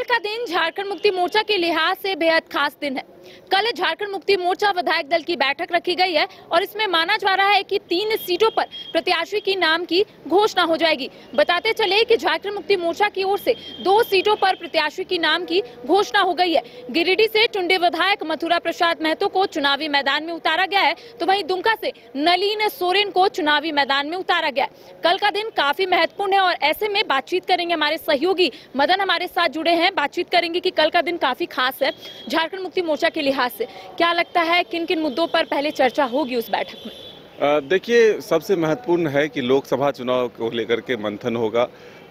का दिन झारखंड मुक्ति मोर्चा के लिहाज से बेहद खास दिन है। कल झारखंड मुक्ति मोर्चा विधायक दल की बैठक रखी गई है और इसमें माना जा रहा है कि 3 सीटों पर प्रत्याशी की नाम की घोषणा हो जाएगी। बताते चले कि झारखंड मुक्ति मोर्चा की ओर से 2 सीटों पर प्रत्याशी की नाम की घोषणा हो गई है। गिरिडीह से टुंडी विधायक मथुरा प्रसाद महतो को चुनावी मैदान में उतारा गया है, तो वहीं दुमका से नलिन सोरेन को चुनावी मैदान में उतारा गया है। कल का दिन काफी महत्वपूर्ण है और ऐसे में बातचीत करेंगे हमारे सहयोगी मदन हमारे साथ जुड़े हैं। बातचीत करेंगे कि कल का दिन काफी खास है झारखंड मुक्ति मोर्चा के लिहाज से। क्या लगता है किन किन मुद्दों पर पहले चर्चा होगी उस बैठक में? देखिए, सबसे महत्वपूर्ण है कि लोकसभा चुनाव को लेकर के मंथन होगा।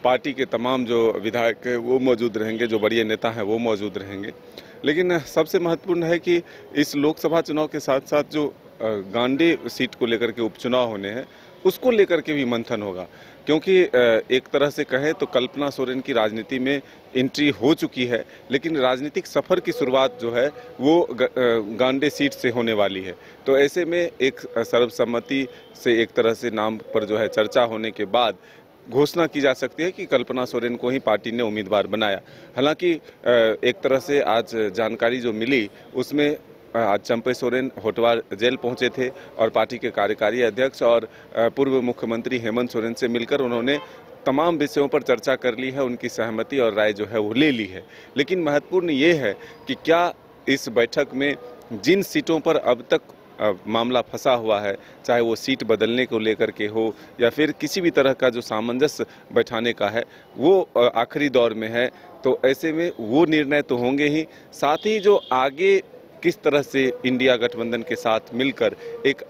पार्टी के तमाम जो विधायक हैं वो मौजूद रहेंगे, जो बड़े नेता हैं वो मौजूद रहेंगे। लेकिन सबसे महत्वपूर्ण है कि इस लोकसभा चुनाव के साथ साथ जो गांडी सीट को लेकर के उपचुनाव होने हैं उसको लेकर के भी मंथन होगा, क्योंकि एक तरह से कहें तो कल्पना सोरेन की राजनीति में एंट्री हो चुकी है, लेकिन राजनीतिक सफर की शुरुआत जो है वो गांडी सीट से होने वाली है। तो ऐसे में एक सर्वसम्मति से एक तरह से नाम पर जो है चर्चा होने के बाद घोषणा की जा सकती है कि कल्पना सोरेन को ही पार्टी ने उम्मीदवार बनाया। हालांकि एक तरह से आज जानकारी जो मिली उसमें आज चंपई सोरेन होटवार जेल पहुंचे थे और पार्टी के कार्यकारी अध्यक्ष और पूर्व मुख्यमंत्री हेमंत सोरेन से मिलकर उन्होंने तमाम विषयों पर चर्चा कर ली है। उनकी सहमति और राय जो है वो ले ली है। लेकिन महत्वपूर्ण ये है कि क्या इस बैठक में जिन सीटों पर अब तक मामला फंसा हुआ है, चाहे वो सीट बदलने को लेकर के हो या फिर किसी भी तरह का जो सामंजस्य बैठाने का है, वो आखिरी दौर में है। तो ऐसे में वो निर्णय तो होंगे ही, साथ ही जो आगे किस तरह से इंडिया गठबंधन के साथ मिलकर एक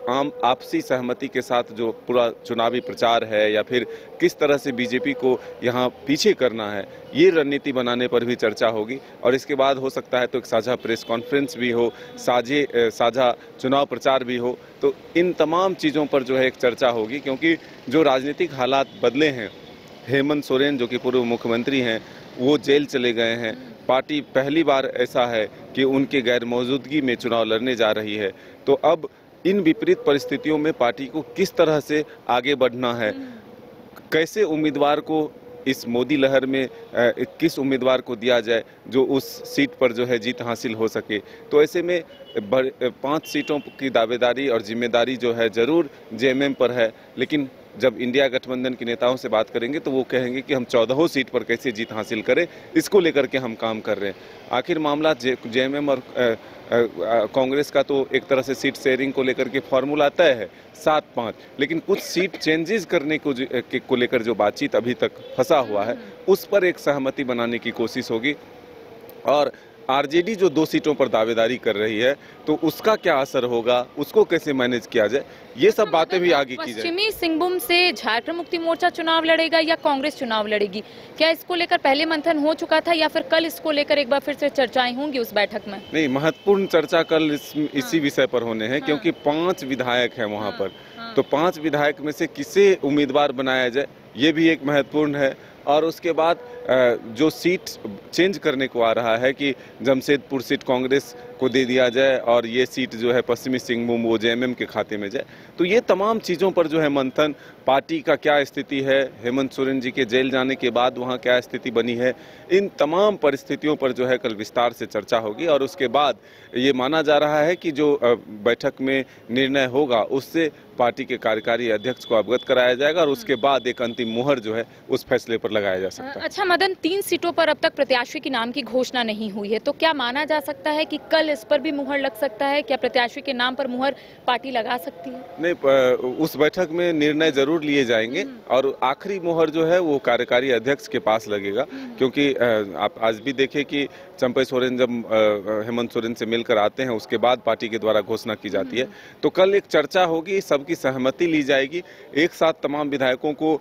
आम आपसी सहमति के साथ जो पूरा चुनावी प्रचार है या फिर किस तरह से बीजेपी को यहाँ पीछे करना है, ये रणनीति बनाने पर भी चर्चा होगी। और इसके बाद हो सकता है तो एक साझा प्रेस कॉन्फ्रेंस भी हो, साझा चुनाव प्रचार भी हो। तो इन तमाम चीज़ों पर जो है एक चर्चा होगी, क्योंकि जो राजनीतिक हालात बदले हैं, हेमंत सोरेन जो कि पूर्व मुख्यमंत्री हैं वो जेल चले गए हैं। पार्टी पहली बार ऐसा है कि उनके गैर मौजूदगी में चुनाव लड़ने जा रही है। तो अब इन विपरीत परिस्थितियों में पार्टी को किस तरह से आगे बढ़ना है, कैसे उम्मीदवार को इस मोदी लहर में किस उम्मीदवार को दिया जाए जो उस सीट पर जो है जीत हासिल हो सके। तो ऐसे में 5 सीटों की दावेदारी और जिम्मेदारी जो है जरूर जेएमएम पर है, लेकिन जब इंडिया गठबंधन के नेताओं से बात करेंगे तो वो कहेंगे कि हम 14 सीट पर कैसे जीत हासिल करें, इसको लेकर के हम काम कर रहे हैं। आखिर मामला जेएमएम और कांग्रेस का तो एक तरह से सीट शेयरिंग को लेकर के फॉर्मूला तय है 7-5, लेकिन कुछ सीट चेंजेस करने को लेकर जो बातचीत अभी तक फंसा हुआ है उस पर एक सहमति बनाने की कोशिश होगी। और आरजेडी जो 2 सीटों पर दावेदारी कर रही है तो उसका क्या असर होगा, उसको कैसे मैनेज किया जाए, ये सब बातें भी आगे की जाए। पश्चिमी सिंहभूम से झारखंड मुक्ति मोर्चा चुनाव लड़ेगा या कांग्रेस चुनाव लड़ेगी, क्या इसको लेकर पहले मंथन हो चुका था या फिर कल इसको लेकर एक बार फिर से चर्चाएं होंगी उस बैठक में? नहीं, महत्वपूर्ण चर्चा कल इसी विषय पर होने हैं, क्योंकि 5 विधायक हैं वहाँ पर। तो 5 विधायक में से किसे उम्मीदवार बनाया जाए ये भी एक महत्वपूर्ण है। और उसके बाद जो सीट चेंज करने को आ रहा है कि जमशेदपुर सीट कांग्रेस को दे दिया जाए और ये सीट जो है पश्चिमी सिंहभूम वो जेएमएम के खाते में जाए। तो ये तमाम चीज़ों पर जो है मंथन, पार्टी का क्या स्थिति है, हेमंत सोरेन जी के जेल जाने के बाद वहाँ क्या स्थिति बनी है, इन तमाम परिस्थितियों पर जो है कल विस्तार से चर्चा होगी। और उसके बाद ये माना जा रहा है कि जो बैठक में निर्णय होगा उससे पार्टी के कार्यकारी अध्यक्ष को अवगत कराया जाएगा और उसके बाद एक अंतिम मुहर जो है उस फैसले पर लगाया जा सकता है। अच्छा मदन, 3 सीटों पर अब तक प्रत्याशी के नाम की घोषणा नहीं हुई है, तो क्या माना जा सकता है कि कल इस पर भी मुहर लग सकता है? क्या प्रत्याशी के नाम पर मुहर पार्टी लगा सकती है? नहीं, उस बैठक में निर्णय जरूर लिए जाएंगे और आखिरी मुहर जो है वो कार्यकारी अध्यक्ष के पास लगेगा, क्योंकि आप आज भी देखें कि चंपई सोरेन जब हेमंत सोरेन से मिलकर आते हैं उसके बाद पार्टी के द्वारा घोषणा की जाती है। तो कल एक चर्चा होगी, सबकी सहमति ली जाएगी। एक साथ तमाम विधायकों को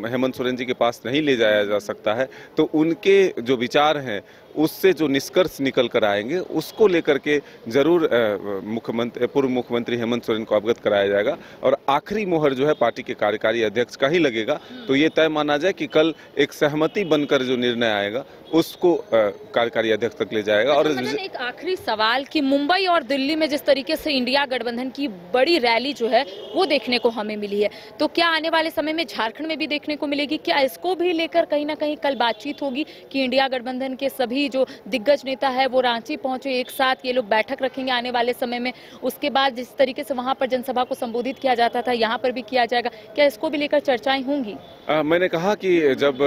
हेमंत सोरेन जी के पास नहीं ले जाया जा सकता है, तो उनके जो विचार हैं उससे जो निष्कर्ष निकल कर आएंगे उसको लेकर के जरूर पूर्व मुख्यमंत्री हेमंत सोरेन को अवगत कराया जाएगा और आखिरी मोहर जो है पार्टी के कार्यकारी अध्यक्ष का ही लगेगा। तो ये तय माना जाए कि कल एक सहमति बनकर जो निर्णय आएगा उसको कार्यकारी अध्यक्ष तक ले जाएगा। और एक आखिरी सवाल कि मुंबई और दिल्ली में जिस तरीके से इंडिया गठबंधन की बड़ी रैली जो है वो देखने को हमें मिली है, तो क्या आने वाले समय में झारखंड में भी देखने को मिलेगी? क्या इसको भी लेकर कहीं ना कहीं कल बातचीत होगी कि इंडिया गठबंधन के सभी जो दिग्गज नेता है वो रांची पहुंचे, एक साथ ये लोग बैठक रखेंगे आने वाले समय में? उसके बाद जिस तरीके से वहां पर जनसभा को संबोधित किया जाता था यहाँ पर भी किया जाएगा, क्या इसको भी लेकर चर्चाएं होंगी? मैंने कहा कि जब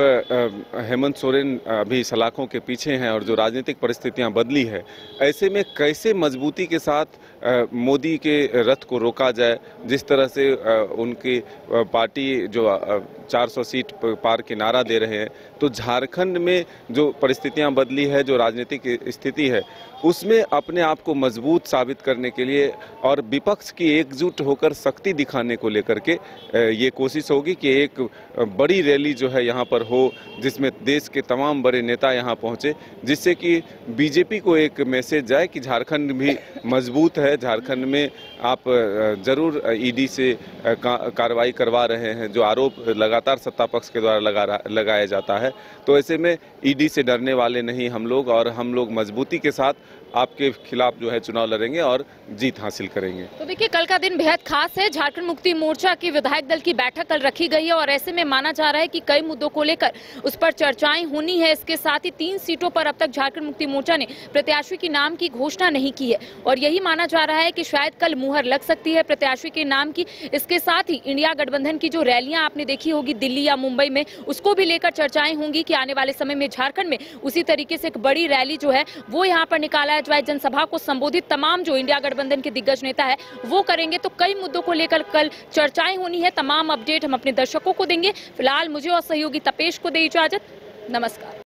हेमंत सोरेन अभी सलाखों के पीछे हैं और जो राजनीतिक परिस्थितियां बदली है, ऐसे में कैसे मजबूती के साथ मोदी के रथ को रोका जाए, जिस तरह से उनकी पार्टी जो 400 सीट पार के नारा दे रहे हैं, तो झारखंड में जो परिस्थितियां बदली है, जो राजनीतिक स्थिति है, उसमें अपने आप को मजबूत साबित करने के लिए और विपक्ष की एकजुट होकर शक्ति दिखाने को लेकर के ये कोशिश होगी कि एक बड़ी रैली जो है यहाँ पर हो, जिसमें देश के तमाम बड़े नेता यहाँ पहुँचे, जिससे कि बीजेपी को एक मैसेज जाए कि झारखंड भी मजबूत है, झारखंड में आप जरूर ईडी से कार्रवाई करवा रहे हैं, जो आरोप लगातार सत्ता पक्ष के द्वारा लगाया जाता है। तो ऐसे में ईडी से डरने वाले नहीं हम लोग, और हम लोग मजबूती के साथ आपके खिलाफ जो है चुनाव लड़ेंगे और जीत हासिल करेंगे। तो देखिए, कल का दिन बेहद खास है। झारखंड मुक्ति मोर्चा की विधायक दल की बैठक कल रखी गई है और ऐसे में माना जा रहा है कि कई मुद्दों को लेकर उस पर चर्चाएं होनी है। इसके साथ ही 3 सीटों पर अब तक झारखंड मुक्ति मोर्चा ने प्रत्याशी के नाम की घोषणा नहीं की है और यही माना जा रहा है कि शायद कल मुहर लग सकती है प्रत्याशी के नाम की। इसके साथ ही इंडिया गठबंधन की जो रैलियां आपने देखी होगी दिल्ली या मुंबई में, उसको भी लेकर चर्चाएं होंगी कि आने वाले समय में झारखंड में उसी तरीके से एक बड़ी रैली जो है वो यहाँ पर निकाला जाए, जनसभा को संबोधित तमाम जो इंडिया गठबंधन के दिग्गज नेता है वो करेंगे। तो कई मुद्दों को लेकर कल चर्चाएं होनी है। तमाम अपडेट हम अपने दर्शकों को देंगे। फिलहाल मुझे और सहयोगी तपेश को दे इजाजत। नमस्कार।